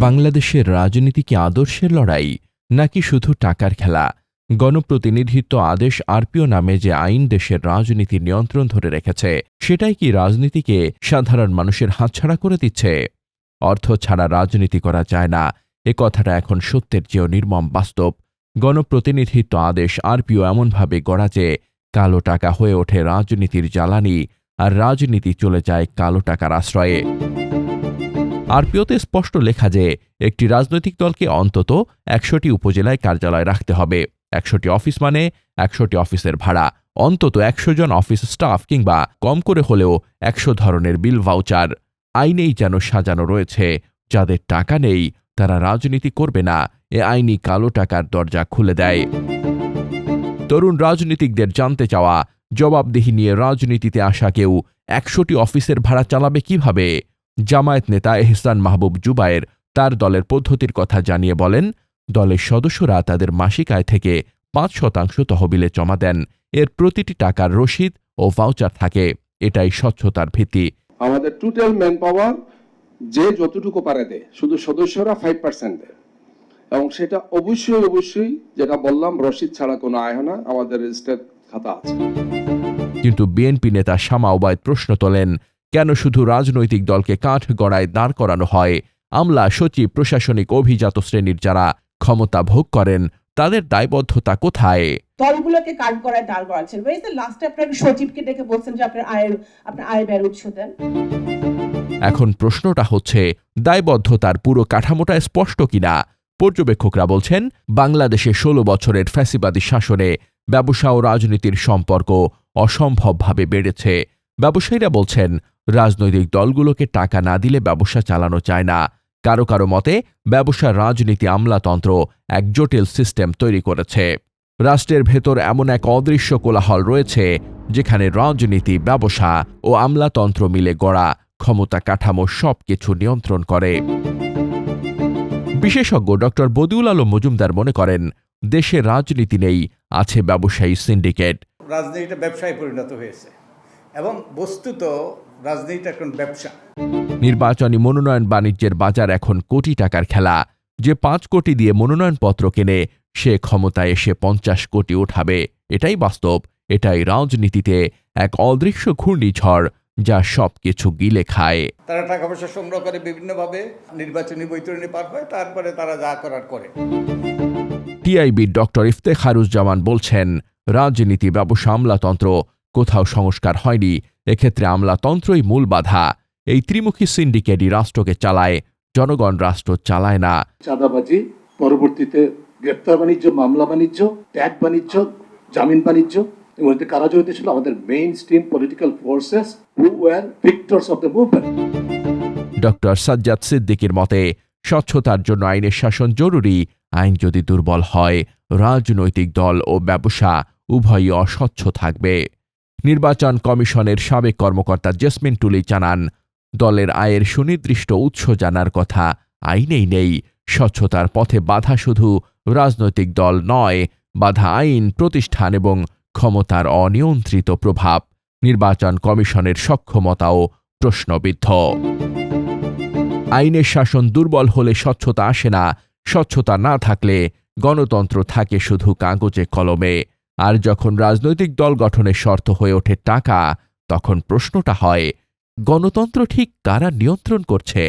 বাংলাদেশের রাজনীতি কি আদর্শের লড়াই নাকি শুধু টাকার খেলা? গণপ্রতিনিধিত্ব আদেশ আরপিও নামে যে আইন দেশের রাজনীতির নিয়ন্ত্রণ ধরে রেখেছে, সেটাই কি রাজনীতিকে সাধারণ মানুষের হাতছাড়া করে দিচ্ছে? অর্থ ছাড়া রাজনীতি করা যায় না, এ কথাটা এখন সত্যের চেয়েও নির্মম বাস্তব। গণপ্রতিনিধিত্ব আদেশ আরপিও এমনভাবে গড়া যে কালো টাকা হয়ে ওঠে রাজনীতির জ্বালানি, আর রাজনীতি চলে যায় কালো টাকার আশ্রয়ে। আরপিওতে স্পষ্ট লেখা যে একটি রাজনৈতিক দলকে অন্তত ১০০টি উপজেলায় কার্যালয় রাখতে হবে। ১০০টি অফিস মানে ১০০টি অফিসের ভাড়া, অন্তত ১০০ জন অফিস স্টাফ কিংবা কম করে হলেও ১০০ ধরনের বিল ভাউচার। আইনেই যেন সাজানো রয়েছে, যাদের টাকা নেই তারা রাজনীতি করবে না। এ আইনি কালো টাকার দরজা খুলে দেয়। তরুণ রাজনীতিকদের জানতে চাওয়া, জবাবদিহি নিয়ে রাজনীতিতে আসা কেউ ১০০টি অফিসের ভাড়া চালাবে কিভাবে? জামায়াত নেতা এহসান মাহবুব জুবায়ের তার দলের পদ্ধতির কথা জানিয়ে বলেন, দলের সদস্যরা তাদের মাসিক আয় থেকে ৫% তহবিলে জমা দেন। এর প্রতিটি টাকার রসিদ ও ভাউচার থাকে। এটাই স্বচ্ছতার ভিত্তি। আমাদের টোটাল ম্যান পাওয়ার যে যতটুকু পারে দেয়, শুধু সদস্যরা 5% দেয়, এবং সেটা অবশ্যই যেটা বললাম, রসিদ ছাড়া কোনো আয় হয় না, আমাদের রেজিস্টার খাতা আছে। কিন্তু বিএনপি নেতা শামা ওবায়দ প্রশ্ন তোলেন, কেন শুধু রাজনৈতিক দলকে কাঠ গড়ায় দাঁড় করানো হয়? আমলা, সচিব, প্রশাসনিক অভিজাত শ্রেণীর যারা ক্ষমতা ভোগ করেন, তাদের দায়বদ্ধতা কোথায়? দলগুলোকে কাঠ গড়ায় দাঁড় করাচ্ছেন। লাস্টে আপনার সচিবকে ডেকে বলছেন যে আপনার আয় ব্যয়ের উৎস দেন। এখন প্রশ্নটা হচ্ছে, দায়বদ্ধতার পুরো কাঠামোটা স্পষ্ট কিনা? পর্যবেক্ষকরা বলছেন, বাংলাদেশে ১৬ বছরের ফ্যাসিবাদী শাসনে ব্যবসা ও রাজনীতির সম্পর্ক অসম্ভবভাবে বেড়েছে। ব্যবসায়ীরা বলছেন, রাজনৈতিক দলগুলোকে টাকা না দিলে ব্যবসা চালানো যায় না। কারো কারো মতে, ব্যবসার রাজনীতি আমলাতন্ত্র এক জটিল সিস্টেম তৈরি করেছে। রাষ্ট্রের ভেতর এমন এক অদৃশ্য কোলাহল রয়েছে, যেখানে রাজনীতি, ব্যবসা ও আমলাতন্ত্র মিলে গড়া ক্ষমতা কাঠামো সবকিছু নিয়ন্ত্রণ করে। বিশেষজ্ঞ ডক্টর বদিউল আলম মজুমদার মনে করেন, দেশে রাজনীতি নেই, আছে ব্যবসায়ী সিন্ডিকেট। রাজনীতিটা ব্যবসায় পরিণত হয়েছে এবং বস্তুত রাজনীতিটা এখন ব্যবসা। নির্বাচনী মনোনয়ন বাণিজ্যের বাজার এখন কোটি টাকার খেলা। যে ৫ কোটি দিয়ে মনোনয়নপত্র কেনে, সে ক্ষমতায় এসে ৫০ কোটি উঠাবে। এটাই বাস্তব। এটাই রাজনীতিতে এক অদৃশ্য ঘূর্ণিঝড়, যা সবকিছু গিলে খায়। তারা টাকা পয়সা সংগ্রহ করে বিভিন্নভাবে, নির্বাচনী বৈতরণী পার হয়, তারপরে তারা যা করার করে। টিআইবির ডক্টর ইফতেখারুজ্জামান বলছেন, রাজনীতি, ব্যবসা, আমলাতন্ত্র কোথাও সংস্কার হয়নি। এক্ষেত্রে আমলাতন্ত্রই মূল বাধা। এই ত্রিমুখী সিন্ডিকেটই রাষ্ট্রকে চালায়, জনগণ রাষ্ট্র চালায় না। চাঁদাবাজি, পরবর্তীতে গ্রেপ্তার বাণিজ্য, মামলা বাণিজ্য, ট্যাগ বাণিজ্য, জামিন বাণিজ্য, এবং এতে কারা জড়িত ছিল? আমাদের mainstream political forces who were victors of the movement. Doctor Sajjad সিদ্দিকীর মতে, স্বচ্ছতার জন্য আইনের শাসন জরুরি। আইন যদি দুর্বল হয়, রাজনৈতিক দল ও ব্যবসা উভয়ই অস্বচ্ছ থাকবে। নির্বাচন কমিশনের সাবেক কর্মকর্তা জেসমিন টুলি জানান, দলের আয়ের সুনির্দিষ্ট উৎস জানার কথা আইনেই নেই। স্বচ্ছতার পথে বাধা শুধু রাজনৈতিক দল নয়, বাধা আইন, প্রতিষ্ঠান এবং ক্ষমতার অনিয়ন্ত্রিত প্রভাব। নির্বাচন কমিশনের সক্ষমতাও প্রশ্নবিদ্ধ। আইনের শাসন দুর্বল হলে স্বচ্ছতা আসে না। স্বচ্ছতা না থাকলে গণতন্ত্র থাকে শুধু কাগজে কলমে। আর যখন রাজনৈতিক দল গঠনের শর্ত হয়ে ওঠে টাকা, তখন প্রশ্নটা হয়, গণতন্ত্র ঠিক কারা নিয়ন্ত্রণ করছে?